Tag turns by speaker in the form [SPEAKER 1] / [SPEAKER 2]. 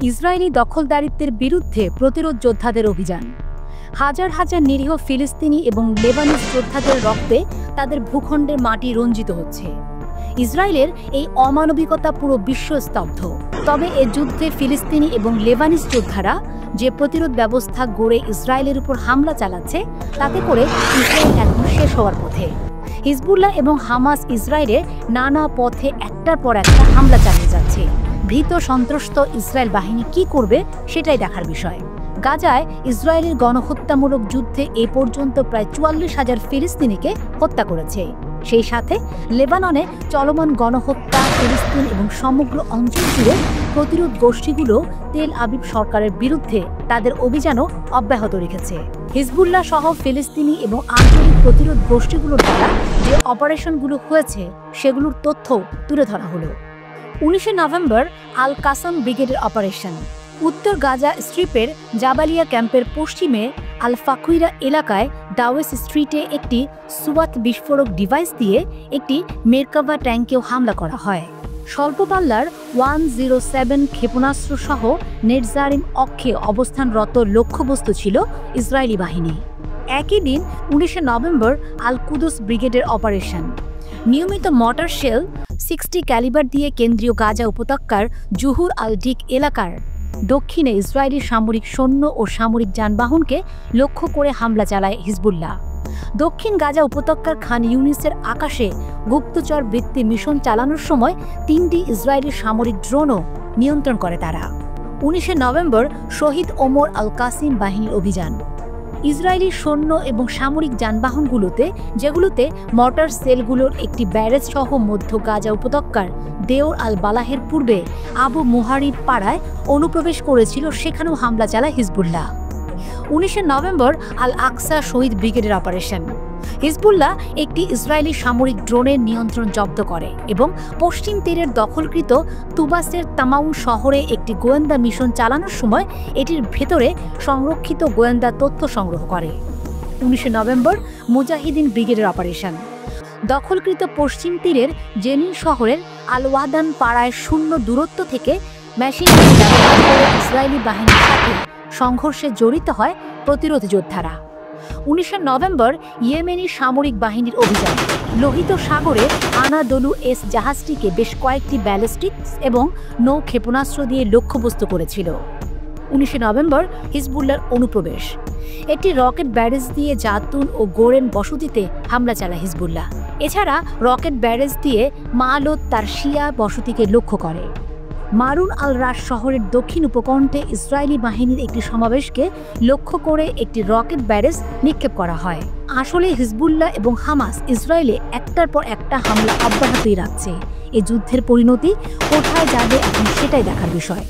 [SPEAKER 1] Israeli দখলদারিত্বের বিরুদ্ধে প্রতিরোধ যোদ্ধাদের অভিযান। হাজার হাজার নিরীহ ফিলিস্তিনি এবং লেবানিজ যোদ্ধাদের রক্তে তাদের ভূখণ্ডের মাটি রঞ্জিত হচ্ছে। ইসরায়েলের এই অমানবিকতা পুরো বিশ্ব স্তব্ধ। তবে এ যুদ্ধে ফিলিস্তিনি এবং লেবানিজ যোদ্ধারা যে প্রতিরোধ ব্যবস্থা গড়ে ইসরায়েলের উপর হামলা চালাচ্ছে, তাতে করে ইসরায়েল এখন শেষ হওয়ার পথে। হিজবুল্লাহ এবং হামাস ইসরায়েলে নানা পথে একটার পর একটা হামলা চালিয়ে যাচ্ছে। ভীত সন্ত্রস্ত ইসরায়েল বাহিনী কি করবে সেটাই দেখার বিষয়। গাজায় ইসরায়েলের গণহত্যামূলক যুদ্ধে এ পর্যন্ত প্রায় ৪৪,০০০ ফিলিস্তিনিকে হত্যা করেছে। সেই সাথে লেবাননে চলমান গণহত্যা, ফিলিস্তিন এবং সমগ্র অঞ্চল জুড়ে প্রতিরোধ গোষ্ঠীগুলো তেল আবিব সরকারের বিরুদ্ধে তাদের অভিযানও অব্যাহত রেখেছে। হিজবুল্লাহ সহ ফিলিস্তিনি এবং আঞ্চলিক প্রতিরোধ গোষ্ঠীগুলোর দ্বারা যে অপারেশনগুলো হয়েছে সেগুলোর তথ্য তুলে ধরা হলো। ১৯ নভেম্বর আল কাসাম ব্রিগেডের অপারেশন। উত্তর গাজা স্ট্রিপের জাবালিয়া ক্যাম্পের পশ্চিমে আল ফাকুইরা এলাকায় দাওয়েস স্ট্রিটে একটি সুয়াত বিস্ফোরক ডিভাইস দিয়ে একটি মেরকাভা ট্যাঙ্কেও হামলা করা হয়। স্বল্প পাল্লার 107 ক্ষেপণাস্ত্র সহ নেটজারিম অক্ষে অবস্থানরত লক্ষ্যবস্তু ছিল ইসরায়েলি বাহিনী। একই দিন ১৯ নভেম্বর আল কুদস ব্রিগেডের অপারেশন। নিয়মিত মর্টার শেল 60 ক্যালিবার দিয়ে কেন্দ্রীয় গাজা উপত্যকার জুহুর আল ডিক এলাকার দক্ষিণে ইসরায়েলি সামরিক সৈন্য ও সামরিক যানবাহনকে লক্ষ্য করে হামলা চালায় হিজবুল্লাহ। দক্ষিণ গাজা উপত্যকার খান ইউনিসের আকাশে গুপ্তচর বৃত্তি মিশন চালানোর সময় 3টি ইসরায়েলি সামরিক ড্রোনও নিয়ন্ত্রণ করে তারা। ১৯ নভেম্বর শহীদ ওমর আল কাসিম বাহিনীর অভিযান। ইসরায়েলি সৈন্য এবং সামরিক যানবাহনগুলোতে, যেগুলোতে মর্টার সেলগুলোর একটি ব্যারেজ সহ মধ্য গাজা উপত্যকার দেওর আল বালাহের পূর্বে আবু মুহারিব পাড়ায় অনুপ্রবেশ করেছিল, সেখানেও হামলা চালায় হিজবুল্লাহ। ১৯ নভেম্বর আল আকসা শহীদ ব্রিগেডের অপারেশন। হিজবুল্লাহ একটি ইসরায়েলি সামরিক ড্রোনের নিয়ন্ত্রণ জব্দ করে এবং পশ্চিম তীরের দখলকৃত তুবাসের তামাউন শহরে একটি গোয়েন্দা মিশন চালানোর সময় এটির ভেতরে সংরক্ষিত গোয়েন্দা তথ্য সংগ্রহ করে। ১৯ নভেম্বর মুজাহিদিন ব্রিগেডের অপারেশন। দখলকৃত পশ্চিম তীরের জেনিন শহরের আল ওয়াদান পাড়ায় শূন্য দূরত্ব থেকে মেশিন গান ব্যবহার করে ইসরায়েলি বাহিনীর সাথে সংঘর্ষে জড়িত হয় প্রতিরোধ যোদ্ধারা। ১৯ নভেম্বর ইয়েমেনি সামরিক বাহিনীর অভিযান। লোহিত সাগরে আনাদোলু এস জাহাজটিকে বেশ কয়েকটি ব্যালিস্টিক্স এবং নৌ ক্ষেপণাস্ত্র দিয়ে লক্ষ্যবস্তু করেছিল। ১৯ নভেম্বর হিজবুল্লাহর অনুপ্রবেশ। একটি রকেট ব্যারেজ দিয়ে জাতুন ও গোরেন বসতিতে হামলা চালায় হিজবুল্লাহ। এছাড়া রকেট ব্যারেজ দিয়ে মালত তার শিয়া বসতিকে লক্ষ্য করে। মারুন আল রাশ শহরের দক্ষিণ উপকণ্ঠে ইসরায়েলি বাহিনীর একটি সমাবেশকে লক্ষ্য করে একটি রকেট ব্যারেজ নিক্ষেপ করা হয়। আসলে হিজবুল্লাহ এবং হামাস ইসরায়েলে একটার পর একটা হামলা অব্যাহতই রাখছে। এই যুদ্ধের পরিণতি কোথায় যাবে এখন সেটাই দেখার বিষয়।